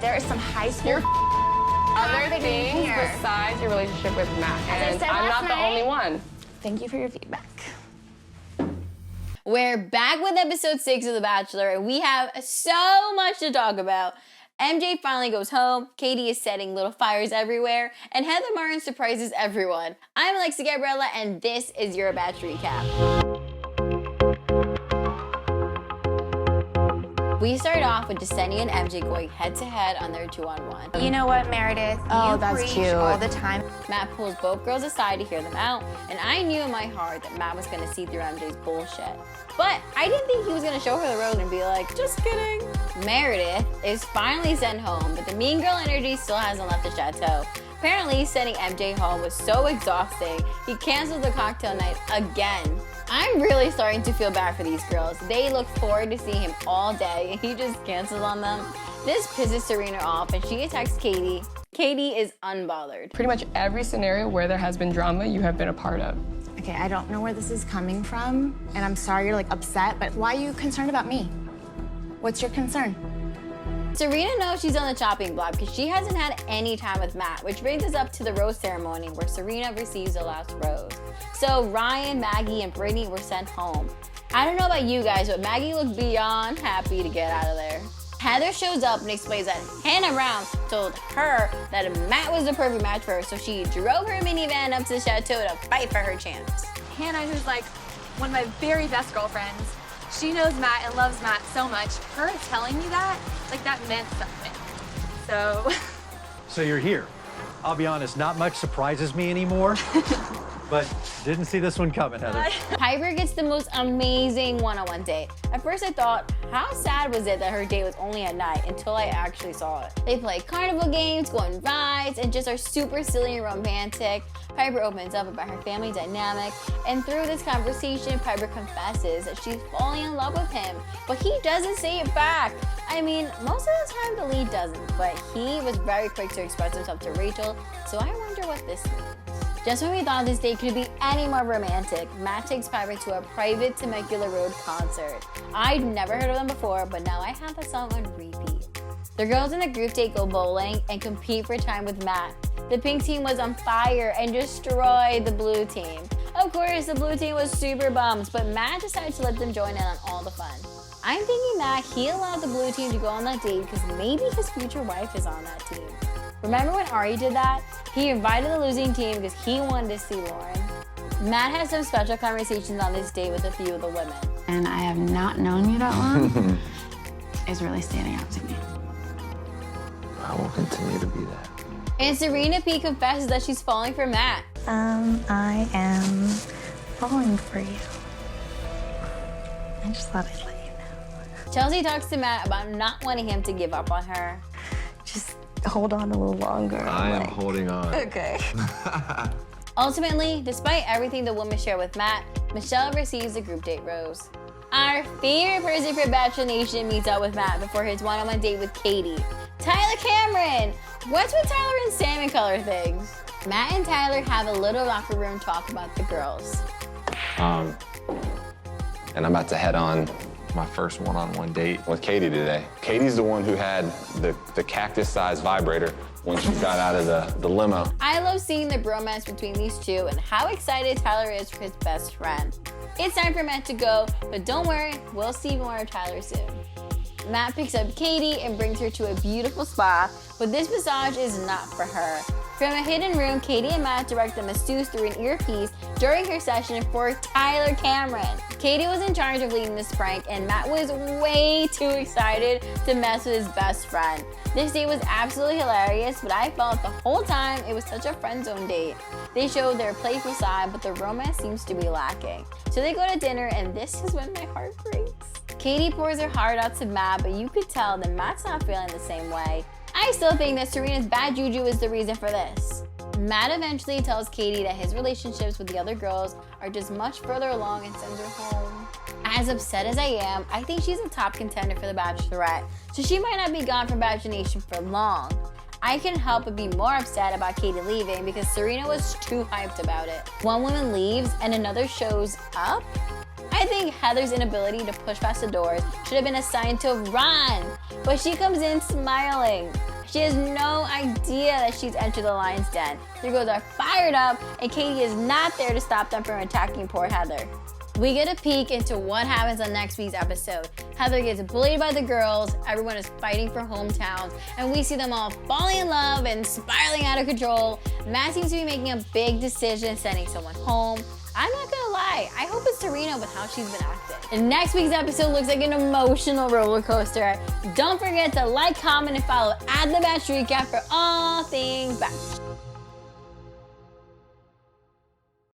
there is some high school other things besides your relationship with Matt, and I'm not the only one. Thank you for your feedback. We're back with episode 6 of The Bachelor, and we have so much to talk about. MJ finally goes home, Katie is setting little fires everywhere, and Heather Martin surprises everyone. I'm Alexa Gabriella, and this is your Bachelor Recap. We start off with Deseni and MJ going head-to-head on their 2-on-1. You know what, Meredith? Oh, you that's preach cute. all the time. Matt pulls both girls aside to hear them out, and I knew in my heart that Matt was going to see through MJ's bullshit. But I didn't think he was going to show her the road and be like, just kidding. Meredith is finally sent home, but the mean girl energy still hasn't left the chateau. Apparently, sending MJ home was so exhausting, he canceled the cocktail night again. I'm really starting to feel bad for these girls. They look forward to seeing him all day, and he just cancels on them. This pisses Serena off, and she attacks Katie. Katie is unbothered. Pretty much every scenario where there has been drama, you have been a part of. Okay, I don't know where this is coming from, and I'm sorry you're like upset, but why are you concerned about me? What's your concern? Serena knows she's on the chopping block because she hasn't had any time with Matt, which brings us up to the rose ceremony where Serena receives the last rose. So Ryan, Maggie, and Brittany were sent home. I don't know about you guys, but Maggie looked beyond happy to get out of there. Heather shows up and explains that Hannah Brown told her that Matt was the perfect match for her, so she drove her minivan up to the chateau to fight for her chance. Hannah, who's like one of my very best girlfriends, she knows Matt and loves Matt so much. Her telling me that, like, that meant something. So you're here. I'll be honest, not much surprises me anymore, but didn't see this one coming, Heather. Piper gets the most amazing one-on-one date. At first I thought, how sad was it that her date was only at night until I actually saw it. They play carnival games, go on rides, and just are super silly and romantic. Piper opens up about her family dynamic, and through this conversation, Piper confesses that she's falling in love with him, but he doesn't say it back. I mean, most of the time the lead doesn't, but he was very quick to express himself to Rachel, so I wonder what this means. Just when we thought this date could be any more romantic, Matt takes Piper to a private Temecula Road concert. I'd never heard of them before, but now I have the song on repeat. The girls in the group date go bowling and compete for time with Matt. The pink team was on fire and destroyed the blue team. Of course, the blue team was super bummed, but Matt decided to let them join in on all the fun. I'm thinking that he allowed the blue team to go on that date because maybe his future wife is on that team. Remember when Ari did that? He invited the losing team because he wanted to see Lauren. Matt has some special conversations on this date with a few of the women. And I have not known you that long is really standing out to me. I will continue to be that. And Serena P confesses that she's falling for Matt. I am falling for you. I just thought I'd let you know. Chelsea talks to Matt about not wanting him to give up on her. Just hold on a little longer. I am holding on. Okay. Ultimately, despite everything the women share with Matt, Michelle receives a group date rose. Our favorite person for Bachelor Nation meets up with Matt before his one-on-one date with Katie. Tyler Cameron! What's with Tyler and salmon color things? Matt and Tyler have a little locker room talk about the girls. And I'm about to head on my first one-on-one date with Katie today. Katie's the one who had the cactus-sized vibrator when she got out of the limo. I love seeing the bromance between these two and how excited Tyler is for his best friend. It's time for Matt to go, but don't worry, we'll see more of Tyler soon. Matt picks up Katie and brings her to a beautiful spa, but this massage is not for her. From a hidden room, Katie and Matt direct the masseuse through an earpiece during her session for Tyler Cameron. Katie was in charge of leading this prank, and Matt was way too excited to mess with his best friend. This date was absolutely hilarious, but I felt the whole time it was such a friend zone date. They showed their playful side, but the romance seems to be lacking. So they go to dinner, and this is when my heart breaks. Katie pours her heart out to Matt, but you could tell that Matt's not feeling the same way. I still think that Serena's bad juju is the reason for this. Matt eventually tells Katie that his relationships with the other girls are just much further along and sends her home. As upset as I am, I think she's a top contender for the Bachelorette, so she might not be gone from Bachelor Nation for long. I can't help but be more upset about Katie leaving because Serena was too hyped about it. One woman leaves and another shows up? I think Heather's inability to push past the doors should have been a sign to run, but she comes in smiling. She has no idea that she's entered the lion's den. Their girls are fired up, and Katie is not there to stop them from attacking poor Heather. We get a peek into what happens on next week's episode. Heather gets bullied by the girls, everyone is fighting for hometowns, and we see them all falling in love and spiraling out of control. Matt seems to be making a big decision, sending someone home. I'm not gonna lie, I hope it's Serena with how she's been acting. And next week's episode looks like an emotional roller coaster. Don't forget to like, comment, and follow @The Bachelor Recap for all things Bachelor.